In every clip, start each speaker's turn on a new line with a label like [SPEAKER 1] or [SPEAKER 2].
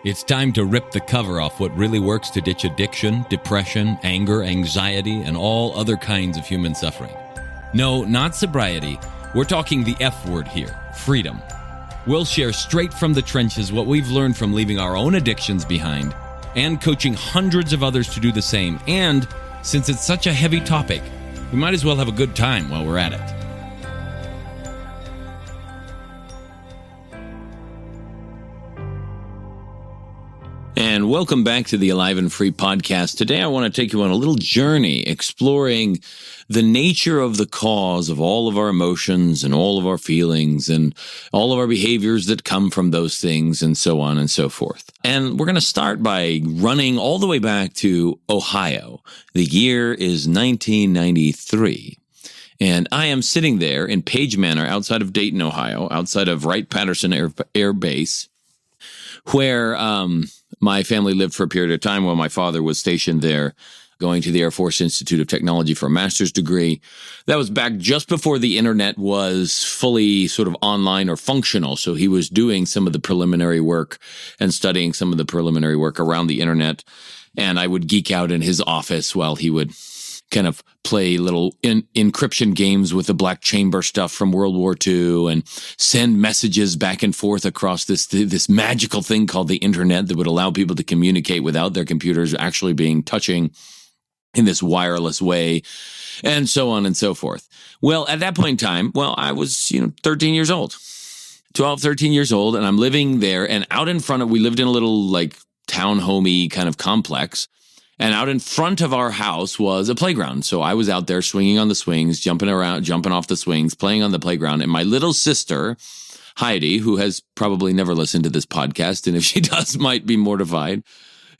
[SPEAKER 1] It's time to rip the cover off what really works to ditch addiction, depression, anger, anxiety, and all other kinds of human suffering. No, not sobriety. We're talking the F word here, freedom. We'll share straight from the trenches what we've learned from leaving our own addictions behind and coaching hundreds of others to do the same. And since it's such a heavy topic, we might as well have a good time while we're at it. And welcome back to the Alive and Free podcast. Today I want to take you on a little journey exploring the nature of the cause of all of our emotions and all of our feelings and all of our behaviors that come from those things and so on and so forth. And we're going to start by running all the way back to Ohio. The year is 1993. And I am sitting there in Page Manor outside of Dayton, Ohio, outside of Wright-Patterson Air Base, where my family lived for a period of time while my father was stationed there, going to the Air Force Institute of Technology for a master's degree. That was back just before the internet was fully sort of online or functional. So he was doing some of the preliminary work and studying some of the preliminary work around the internet. And I would geek out in his office while he would kind of play little encryption games with the black chamber stuff from World War II and send messages back and forth across this magical thing called the internet that would allow people to communicate without their computers actually being touching in this wireless way, and so on and so forth. Well, at that point in time, I was, 13 years old, 12, 13 years old, and I'm living there, and out in front we lived in a little like townhomey kind of complex. And out in front of our house was a playground. So I was out there swinging on the swings, jumping around, jumping off the swings, playing on the playground. And my little sister, Heidi, who has probably never listened to this podcast, and if she does, might be mortified.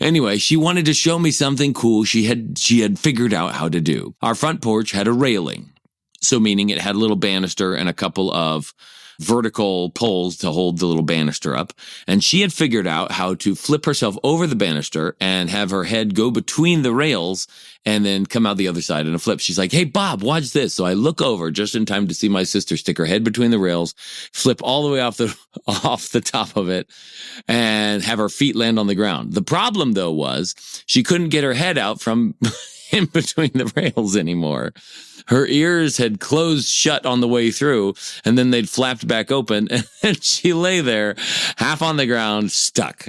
[SPEAKER 1] Anyway, she wanted to show me something cool she had figured out how to do. Our front porch had a railing. So meaning it had a little banister and a couple of vertical poles to hold the little banister up. And she had figured out how to flip herself over the banister and have her head go between the rails and then come out the other side in a flip. She's like, "Hey, Bob, watch this." So I look over just in time to see my sister stick her head between the rails, flip all the way off the top of it, and have her feet land on the ground. The problem, though, was she couldn't get her head out from in between the rails anymore. Her ears had closed shut on the way through, and then they'd flapped back open, and she lay there, half on the ground, stuck.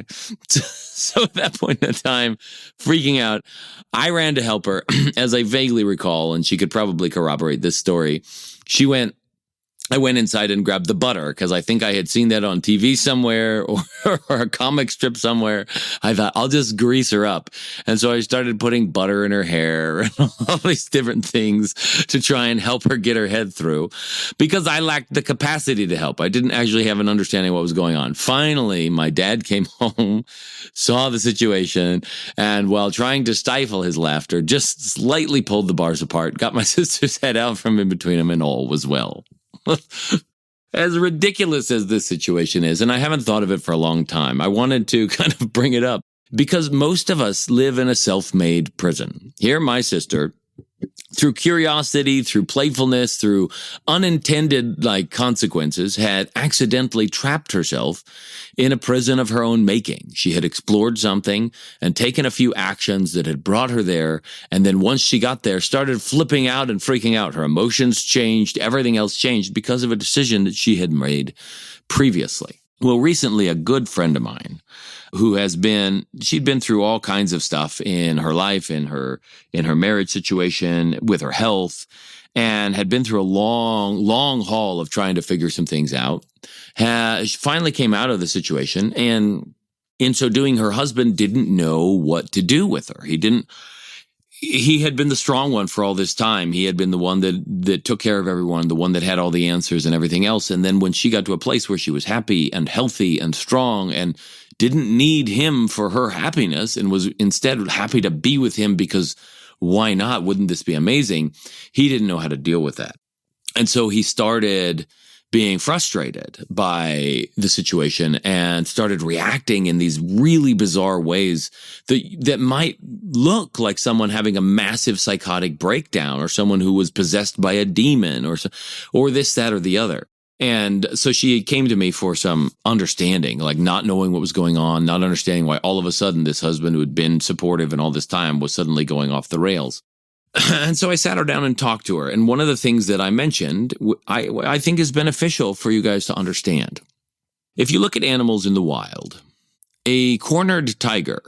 [SPEAKER 1] So at that point in time, freaking out, I ran to help her, as I vaguely recall, and she could probably corroborate this story. I went inside and grabbed the butter because I think I had seen that on TV somewhere or a comic strip somewhere. I thought, I'll just grease her up. And so I started putting butter in her hair and all these different things to try and help her get her head through because I lacked the capacity to help. I didn't actually have an understanding of what was going on. Finally, my dad came home, saw the situation, and while trying to stifle his laughter, just slightly pulled the bars apart, got my sister's head out from in between them, and all was well. As ridiculous as this situation is, and I haven't thought of it for a long time, I wanted to kind of bring it up because most of us live in a self-made prison. Here, my sister, through curiosity, through playfulness, through unintended consequences, had accidentally trapped herself in a prison of her own making. She had explored something and taken a few actions that had brought her there. And then once she got there, started flipping out and freaking out. Her emotions changed. Everything else changed because of a decision that she had made previously. Well, recently, a good friend of mine she'd been through all kinds of stuff in her life, in her marriage situation, with her health, and had been through a long haul of trying to figure some things out. She finally came out of the situation, and in so doing, her husband didn't know what to do with her. He had been the strong one for all this time. He had been the one that took care of everyone, the one that had all the answers and everything else. And then when she got to a place where she was happy and healthy and strong and didn't need him for her happiness and was instead happy to be with him because why not? Wouldn't this be amazing? He didn't know how to deal with that. And so he started being frustrated by the situation and started reacting in these really bizarre ways that might look like someone having a massive psychotic breakdown or someone who was possessed by a demon or this, that, or the other. And so she came to me for some understanding, like not knowing what was going on, not understanding why all of a sudden this husband who had been supportive and all this time was suddenly going off the rails. And so I sat her down and talked to her. And one of the things that I mentioned, I think is beneficial for you guys to understand. If you look at animals in the wild, a cornered tiger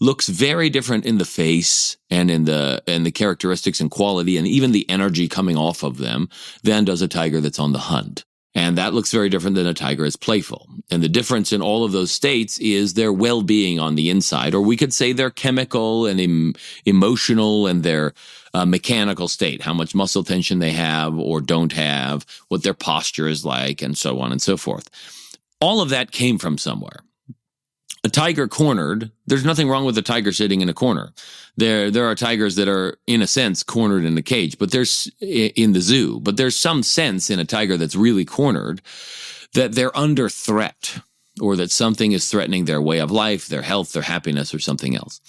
[SPEAKER 1] looks very different in the face and in the characteristics and quality and even the energy coming off of them than does a tiger that's on the hunt. And that looks very different than a tiger is playful. And the difference in all of those states is their well-being on the inside, or we could say their chemical and emotional and their mechanical state, how much muscle tension they have or don't have, what their posture is like, and so on and so forth. All of that came from somewhere. A tiger cornered, there's nothing wrong with a tiger sitting in a corner. There are tigers that are, in a sense, cornered in a cage, but there's in the zoo. But there's some sense in a tiger that's really cornered that they're under threat, or that something is threatening their way of life, their health, their happiness, or something else.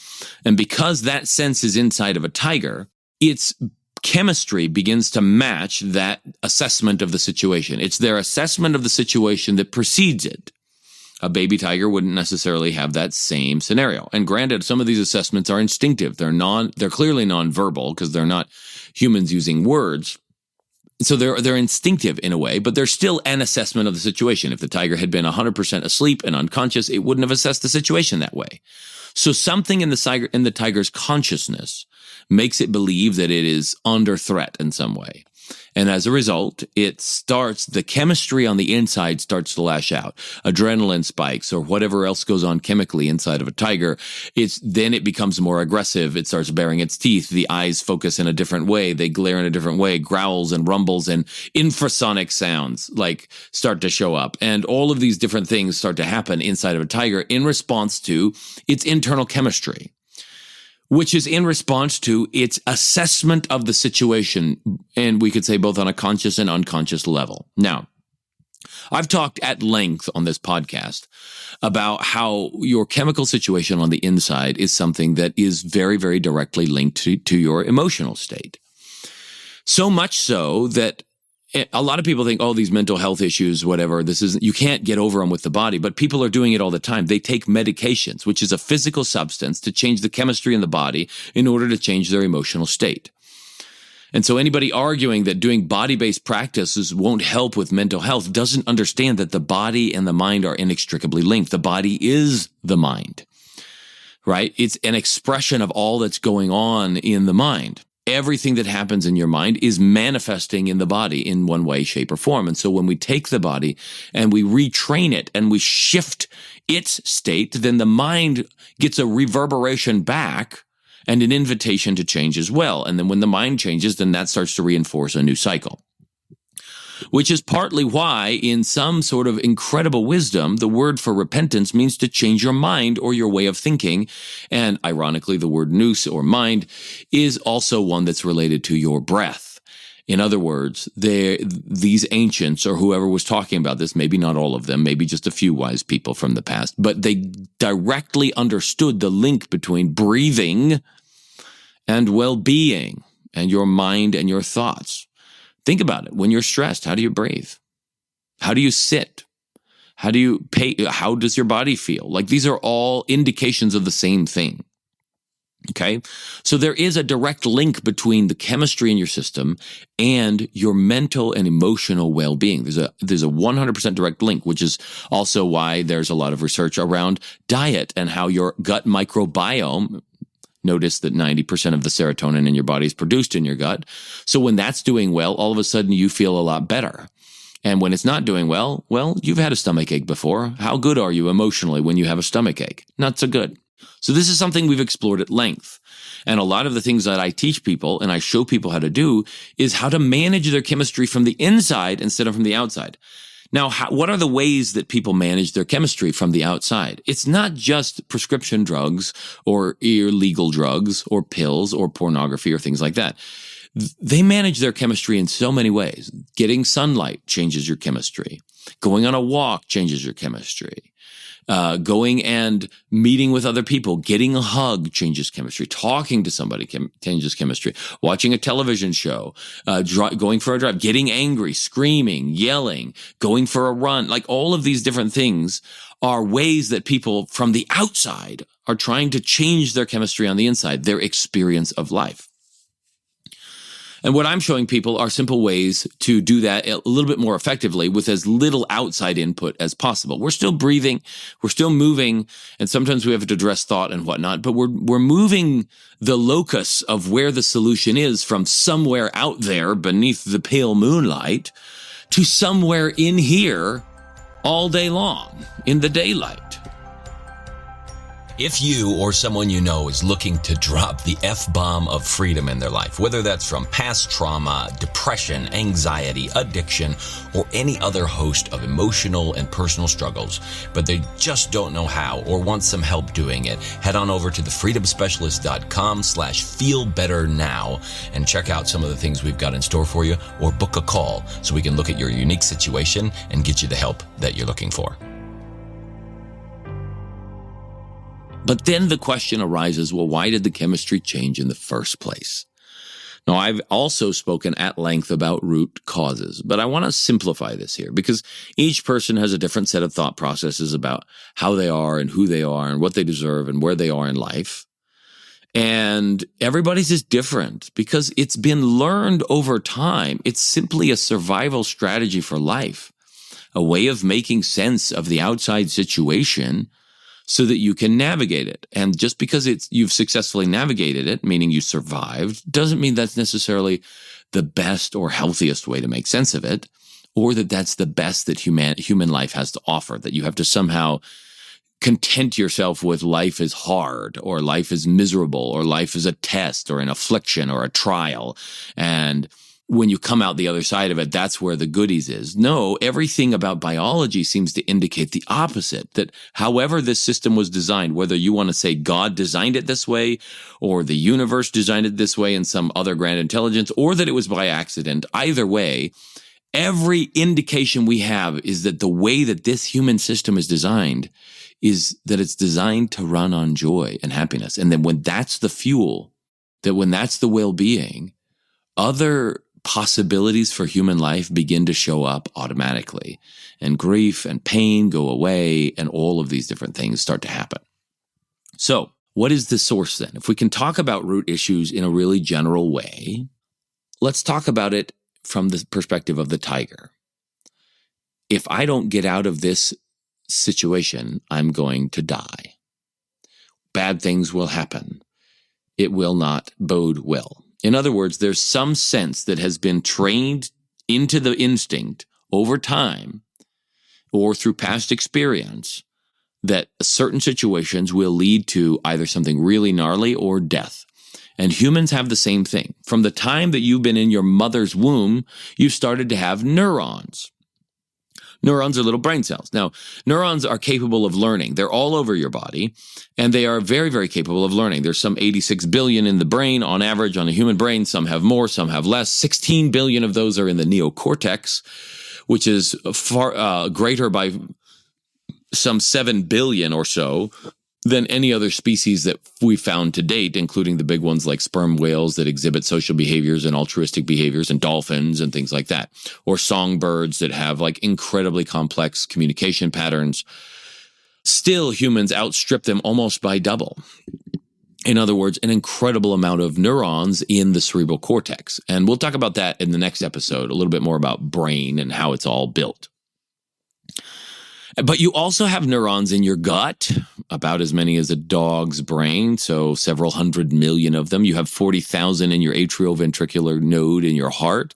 [SPEAKER 1] And because that sense is inside of a tiger, its chemistry begins to match that assessment of the situation. It's their assessment of the situation that precedes it. A baby tiger wouldn't necessarily have that same scenario. And granted, some of these assessments are instinctive. They're clearly nonverbal because they're not humans using words. So they're instinctive in a way, but they're still an assessment of the situation. If the tiger had been 100% asleep and unconscious, it wouldn't have assessed the situation that way. So something in the tiger's consciousness makes it believe that it is under threat in some way. And as a result, the chemistry on the inside starts to lash out. Adrenaline spikes or whatever else goes on chemically inside of a tiger. Then it becomes more aggressive. It starts baring its teeth. The eyes focus in a different way. They glare in a different way. Growls and rumbles and infrasonic sounds start to show up. And all of these different things start to happen inside of a tiger in response to its internal chemistry, which is in response to its assessment of the situation, and we could say both on a conscious and unconscious level. Now, I've talked at length on this podcast about how your chemical situation on the inside is something that is very, very directly linked to your emotional state. So much so that a lot of people think, oh, these mental health issues, whatever, you can't get over them with the body, but people are doing it all the time. They take medications, which is a physical substance, to change the chemistry in the body in order to change their emotional state. And so anybody arguing that doing body-based practices won't help with mental health doesn't understand that the body and the mind are inextricably linked. The body is the mind, right? It's an expression of all that's going on in the mind. Everything that happens in your mind is manifesting in the body in one way, shape, or form. And so when we take the body and we retrain it and we shift its state, then the mind gets a reverberation back and an invitation to change as well. And then when the mind changes, then that starts to reinforce a new cycle. Which is partly why, in some sort of incredible wisdom, the word for repentance means to change your mind or your way of thinking. And ironically, the word nous or mind is also one that's related to your breath. In other words, these ancients or whoever was talking about this, maybe not all of them, maybe just a few wise people from the past, but they directly understood the link between breathing and well-being and your mind and your thoughts. Think about it. When you're stressed, how do you breathe? How do you sit? How does your body feel? These are all indications of the same thing. Okay? So there is a direct link between the chemistry in your system and your mental and emotional well-being. There's a 100% direct link, which is also why there's a lot of research around diet and how your gut microbiome. Notice that 90% of the serotonin in your body is produced in your gut. So when that's doing well, all of a sudden you feel a lot better. And when it's not doing well, you've had a stomach ache before. How good are you emotionally when you have a stomach ache? Not so good. So this is something we've explored at length. And a lot of the things that I teach people and I show people how to do is how to manage their chemistry from the inside instead of from the outside. Now, what are the ways that people manage their chemistry from the outside? It's not just prescription drugs or illegal drugs or pills or pornography or things like that. They manage their chemistry in so many ways. Getting sunlight changes your chemistry. Going on a walk changes your chemistry. Going and meeting with other people, getting a hug changes chemistry. Talking to somebody changes chemistry. Watching a television show, going for a drive, getting angry, screaming, yelling, going for a run. Like all of these different things are ways that people from the outside are trying to change their chemistry on the inside, their experience of life. And what I'm showing people are simple ways to do that a little bit more effectively with as little outside input as possible. We're still breathing, we're still moving, and sometimes we have to address thought and whatnot, but we're moving the locus of where the solution is from somewhere out there beneath the pale moonlight to somewhere in here all day long in the daylight.
[SPEAKER 2] If you or someone you know is looking to drop the F-bomb of freedom in their life, whether that's from past trauma, depression, anxiety, addiction, or any other host of emotional and personal struggles, but they just don't know how or want some help doing it, head on over to thefreedomspecialist.com/feelbetternow and check out some of the things we've got in store for you, or book a call so we can look at your unique situation and get you the help that you're looking for.
[SPEAKER 1] But then the question arises, well, why did the chemistry change in the first place? Now, I've also spoken at length about root causes, but I want to simplify this here because each person has a different set of thought processes about how they are and who they are and what they deserve and where they are in life. And everybody's is different because it's been learned over time. It's simply a survival strategy for life, a way of making sense of the outside situation so that you can navigate it. And just because you've successfully navigated it, meaning you survived, doesn't mean that's necessarily the best or healthiest way to make sense of it, or that that's the best that human life has to offer, that you have to somehow content yourself with life is hard, or life is miserable, or life is a test, or an affliction, or a trial. And when you come out the other side of it, that's where the goodies is. No, everything about biology seems to indicate the opposite, that however this system was designed, whether you want to say God designed it this way, or the universe designed it this way in some other grand intelligence, or that it was by accident, either way, every indication we have is that the way that this human system is designed is that it's designed to run on joy and happiness. And then when that's the fuel, that when that's the well-being, other possibilities for human life begin to show up automatically, and grief and pain go away, and all of these different things start to happen. So what is the source then? If we can talk about root issues in a really general way, let's talk about it from the perspective of the tiger. If I don't get out of this situation, I'm going to die. Bad things will happen. It will not bode well. In other words, there's some sense that has been trained into the instinct over time or through past experience that certain situations will lead to either something really gnarly or death. And humans have the same thing. From the time that you've been in your mother's womb, you've started to have neurons. Neurons are little brain cells. Now, neurons are capable of learning. They're all over your body, and they are very, very capable of learning. There's some 86 billion in the brain on average on a human brain. Some have more, some have less. 16 billion of those are in the neocortex, which is far greater by some 7 billion or so than any other species that we found to date, including the big ones like sperm whales that exhibit social behaviors and altruistic behaviors, and dolphins and things like that, or songbirds that have like incredibly complex communication patterns. Still, humans outstrip them almost by double. In other words, an incredible amount of neurons in the cerebral cortex. And we'll talk about that in the next episode, a little bit more about brain and how it's all built. But you also have neurons in your gut, about as many as a dog's brain, so several 100 million of them. You have 40,000 in your atrioventricular node in your heart.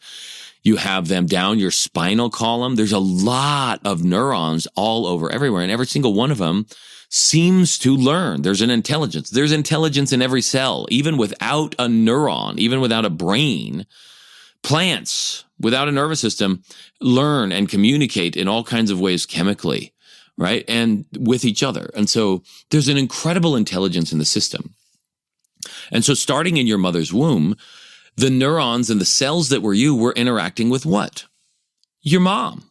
[SPEAKER 1] You have them down your spinal column. There's a lot of neurons all over everywhere, and every single one of them seems to learn. There's an intelligence. There's intelligence in every cell, even without a neuron, even without a brain. Plants, without a nervous system, learn and communicate in all kinds of ways chemically, right? And with each other. And so there's an incredible intelligence in the system. And so starting in your mother's womb, The neurons and the cells that were you were interacting with what? Your mom.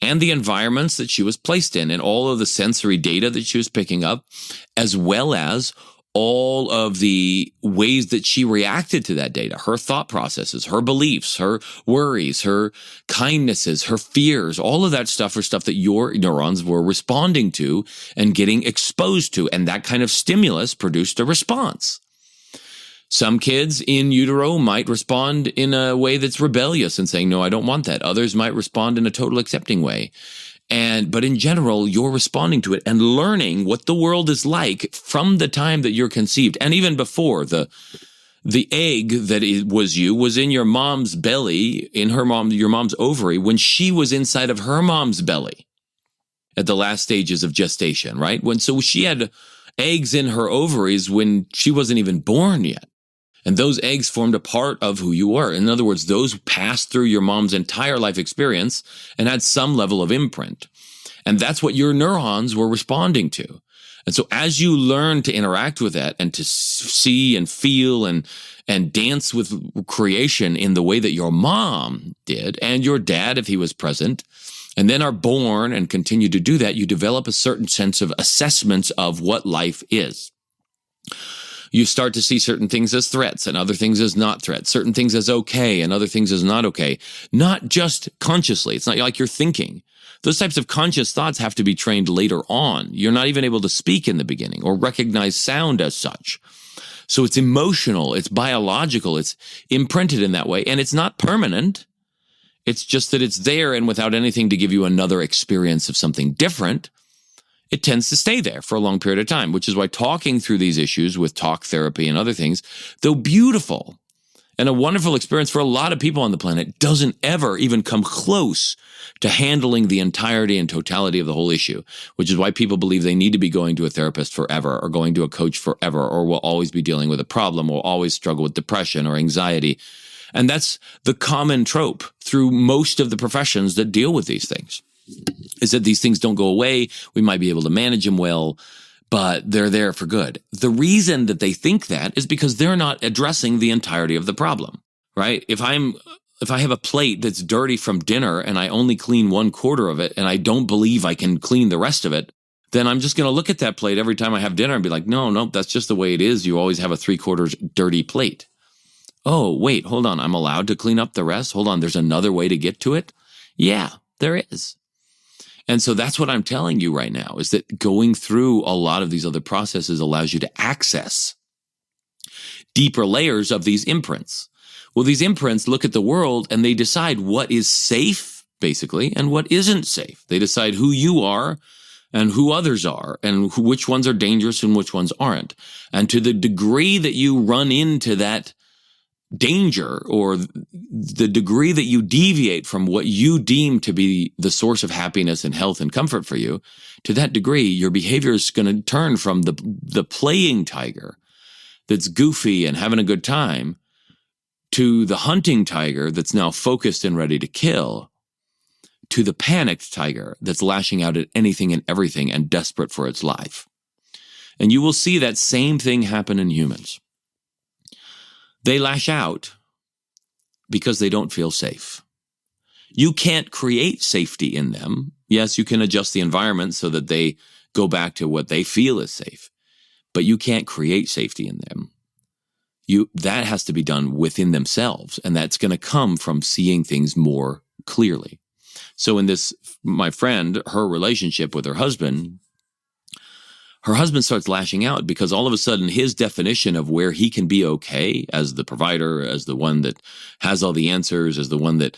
[SPEAKER 1] And the environments that she was placed in, and all of the sensory data that she was picking up, as well as all of the ways that she reacted to that data, her thought processes, her beliefs, her worries, her kindnesses, her fears, all of that stuff are stuff that your neurons were responding to and getting exposed to. And that kind of stimulus produced a response. Some kids in utero might respond in a way that's rebellious and saying, no, I don't want that. Others might respond in a total accepting way. But in general, you're responding to it and learning what the world is like from the time that you're conceived. And even before, the egg that was you was in your mom's belly, in your mom's ovary, when she was inside of her mom's belly at the last stages of gestation, right? So she had eggs in her ovaries when she wasn't even born yet. And those eggs formed a part of who you were. In other words, those passed through your mom's entire life experience and had some level of imprint. And that's what your neurons were responding to. And so as you learn to interact with that and to see and feel and dance with creation in the way that your mom did, and your dad if he was present, and then are born and continue to do that, you develop a certain sense of assessments of what life is. You start to see certain things as threats and other things as not threats, certain things as okay and other things as not okay, not just consciously. It's not like you're thinking. Those types of conscious thoughts have to be trained later on. You're not even able to speak in the beginning or recognize sound as such. So it's emotional, it's biological, it's imprinted in that way, and it's not permanent. It's just that it's there, and without anything to give you another experience of something different, it tends to stay there for a long period of time, which is why talking through these issues with talk therapy and other things, though beautiful and a wonderful experience for a lot of people on the planet, doesn't ever even come close to handling the entirety and totality of the whole issue, which is why people believe they need to be going to a therapist forever or going to a coach forever, or will always be dealing with a problem, will always struggle with depression or anxiety. And that's the common trope through most of the professions that deal with these things. Is that these things don't go away. We might be able to manage them well, but they're there for good. The reason that they think that is because they're not addressing the entirety of the problem, right? If I have a plate that's dirty from dinner and I only clean 1/4 of it and I don't believe I can clean the rest of it, then I'm just going to look at that plate every time I have dinner and be like, no, that's just the way it is. You always have a 3/4 dirty plate. Oh, wait, hold on. I'm allowed to clean up the rest? Hold on. There's another way to get to it? Yeah, there is. And so that's what I'm telling you right now, is that going through a lot of these other processes allows you to access deeper layers of these imprints. Well, these imprints look at the world and they decide what is safe, basically, and what isn't safe. They decide who you are and who others are, and which ones are dangerous and which ones aren't. And to the degree that you run into that danger, or the degree that you deviate from what you deem to be the source of happiness and health and comfort for you, to that degree, your behavior is going to turn from the playing tiger that's goofy and having a good time to the hunting tiger that's now focused and ready to kill, to the panicked tiger that's lashing out at anything and everything and desperate for its life. And you will see that same thing happen in humans. They lash out because they don't feel safe. You can't create safety in them. Yes, you can adjust the environment so that they go back to what they feel is safe, but you can't create safety in them. That has to be done within themselves, and that's going to come from seeing things more clearly. So in this, my friend, her relationship with her husband starts lashing out because all of a sudden his definition of where he can be okay as the provider, as the one that has all the answers, as the one that,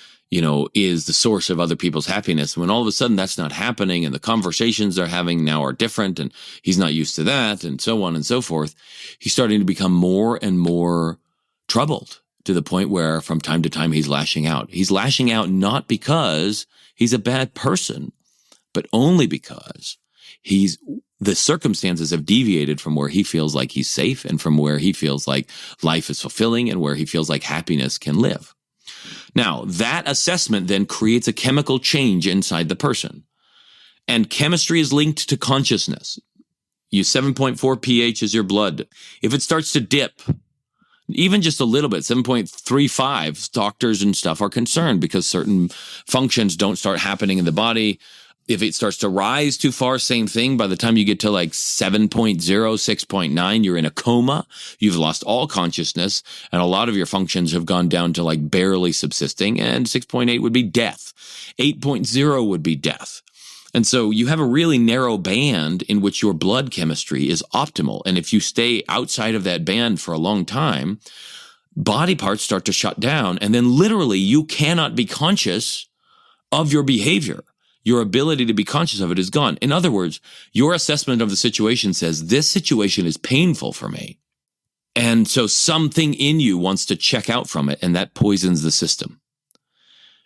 [SPEAKER 1] is the source of other people's happiness, when all of a sudden that's not happening and the conversations they're having now are different and he's not used to that and so on and so forth, he's starting to become more and more troubled to the point where from time to time he's lashing out. He's lashing out not because he's a bad person, but only because the circumstances have deviated from where he feels like he's safe and from where he feels like life is fulfilling and where he feels like happiness can live. Now, that assessment then creates a chemical change inside the person. And chemistry is linked to consciousness. 7.4 pH is your blood. If it starts to dip Even just a little bit, 7.35, doctors and stuff are concerned because certain functions don't start happening in the body. If it starts to rise too far, same thing. By the time you get to like 7.0, 6.9, you're in a coma. You've lost all consciousness, and a lot of your functions have gone down to like barely subsisting, and 6.8 would be death. 8.0 would be death. And so you have a really narrow band in which your blood chemistry is optimal. And if you stay outside of that band for a long time, body parts start to shut down, and then literally you cannot be conscious of your behavior. Your ability to be conscious of it is gone. In other words, your assessment of the situation says, this situation is painful for me. And so something in you wants to check out from it, and that poisons the system.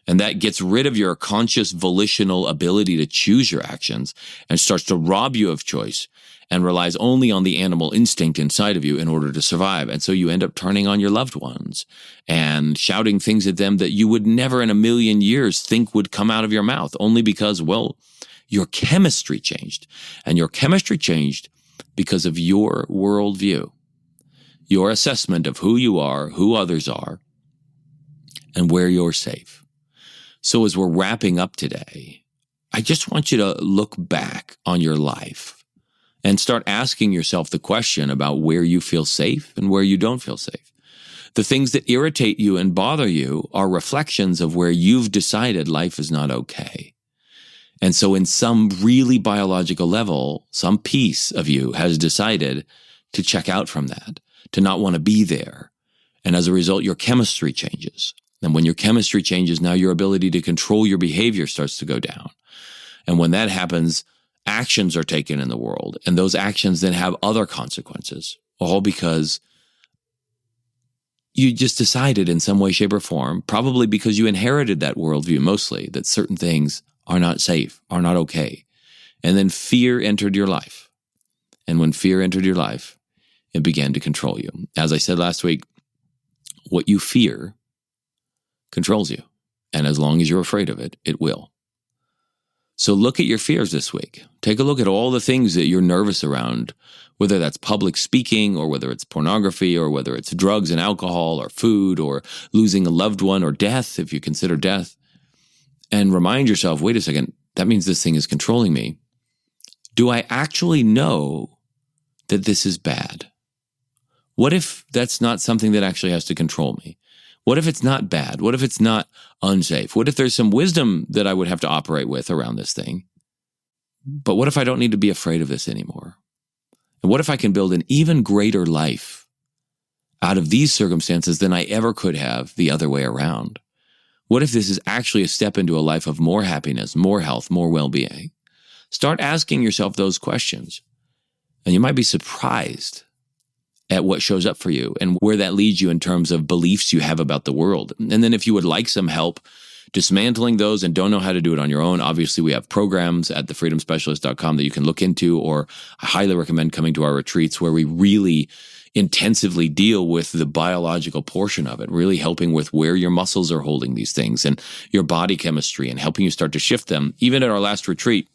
[SPEAKER 1] And that gets rid of your conscious volitional ability to choose your actions and starts to rob you of choice and relies only on the animal instinct inside of you in order to survive. And so you end up turning on your loved ones and shouting things at them that you would never in a million years think would come out of your mouth, only because, well, your chemistry changed. And your chemistry changed because of your worldview, your assessment of who you are, who others are, and where you're safe. So as we're wrapping up today, I just want you to look back on your life and start asking yourself the question about where you feel safe and where you don't feel safe. The things that irritate you and bother you are reflections of where you've decided life is not okay. And so in some really biological level, some piece of you has decided to check out from that, to not want to be there. And as a result, your chemistry changes. And when your chemistry changes, now your ability to control your behavior starts to go down. And when that happens, actions are taken in the world, and those actions then have other consequences, all because you just decided in some way, shape, or form, probably because you inherited that worldview mostly, that certain things are not safe, are not okay. And then fear entered your life. And when fear entered your life, it began to control you. As I said last week, what you fear controls you. And as long as you're afraid of it, it will. So look at your fears this week. Take a look at all the things that you're nervous around, whether that's public speaking or whether it's pornography or whether it's drugs and alcohol or food or losing a loved one or death, if you consider death. And remind yourself, wait a second, that means this thing is controlling me. Do I actually know that this is bad? What if that's not something that actually has to control me? What if it's not bad? What if it's not unsafe? What if there's some wisdom that I would have to operate with around this thing? But what if I don't need to be afraid of this anymore? And what if I can build an even greater life out of these circumstances than I ever could have the other way around? What if this is actually a step into a life of more happiness, more health, more well-being? Start asking yourself those questions, and you might be surprised at what shows up for you and where that leads you in terms of beliefs you have about the world. And then if you would like some help dismantling those and don't know how to do it on your own, obviously we have programs at thefreedomspecialist.com that you can look into, or I highly recommend coming to our retreats where we really intensively deal with the biological portion of it, really helping with where your muscles are holding these things and your body chemistry and helping you start to shift them. Even at our last retreat,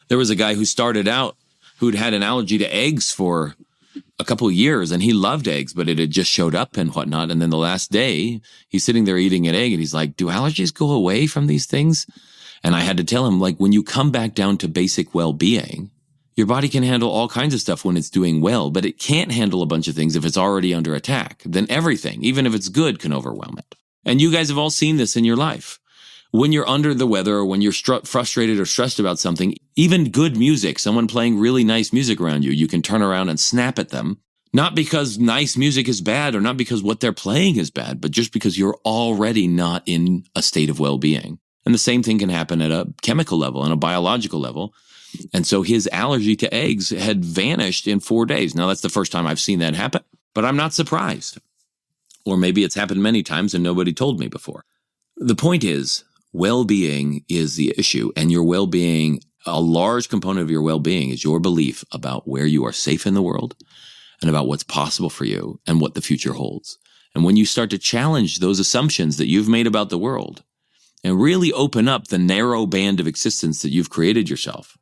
[SPEAKER 1] there was a guy who started out who'd had an allergy to eggs for a couple of years, and he loved eggs, but it had just showed up and whatnot. And then the last day, he's sitting there eating an egg, and he's like, do allergies go away from these things? And I had to tell him, like, when you come back down to basic well-being, your body can handle all kinds of stuff when it's doing well, but it can't handle a bunch of things if it's already under attack. Then everything, even if it's good, can overwhelm it. And you guys have all seen this in your life. When you're under the weather or when you're frustrated or stressed about something, even good music, someone playing really nice music around you, you can turn around and snap at them. Not because nice music is bad or not because what they're playing is bad, but just because you're already not in a state of well-being. And the same thing can happen at a chemical level and a biological level. And so his allergy to eggs had vanished in 4 days. Now, that's the first time I've seen that happen, but I'm not surprised. Or maybe it's happened many times and nobody told me before. The point is, well-being is the issue, and your well-being, a large component of your well-being is your belief about where you are safe in the world and about what's possible for you and what the future holds. And when you start to challenge those assumptions that you've made about the world and really open up the narrow band of existence that you've created yourself,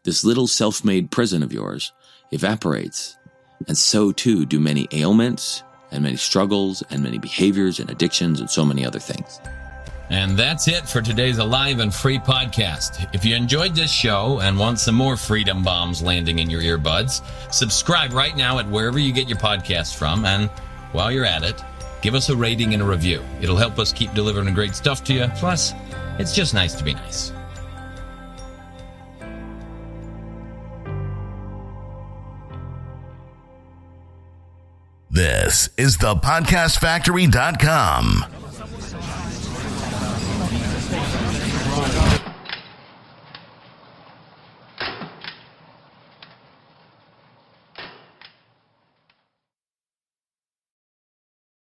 [SPEAKER 1] this little self-made prison of yours evaporates, and so too do many ailments and many struggles and many behaviors and addictions and so many other things.
[SPEAKER 2] And that's it for today's Alive and Free podcast. If you enjoyed this show and want some more freedom bombs landing in your earbuds, subscribe right now at wherever you get your podcasts from. And while you're at it, give us a rating and a review. It'll help us keep delivering great stuff to you. Plus, it's just nice to be nice.
[SPEAKER 3] This is thepodcastfactory.com.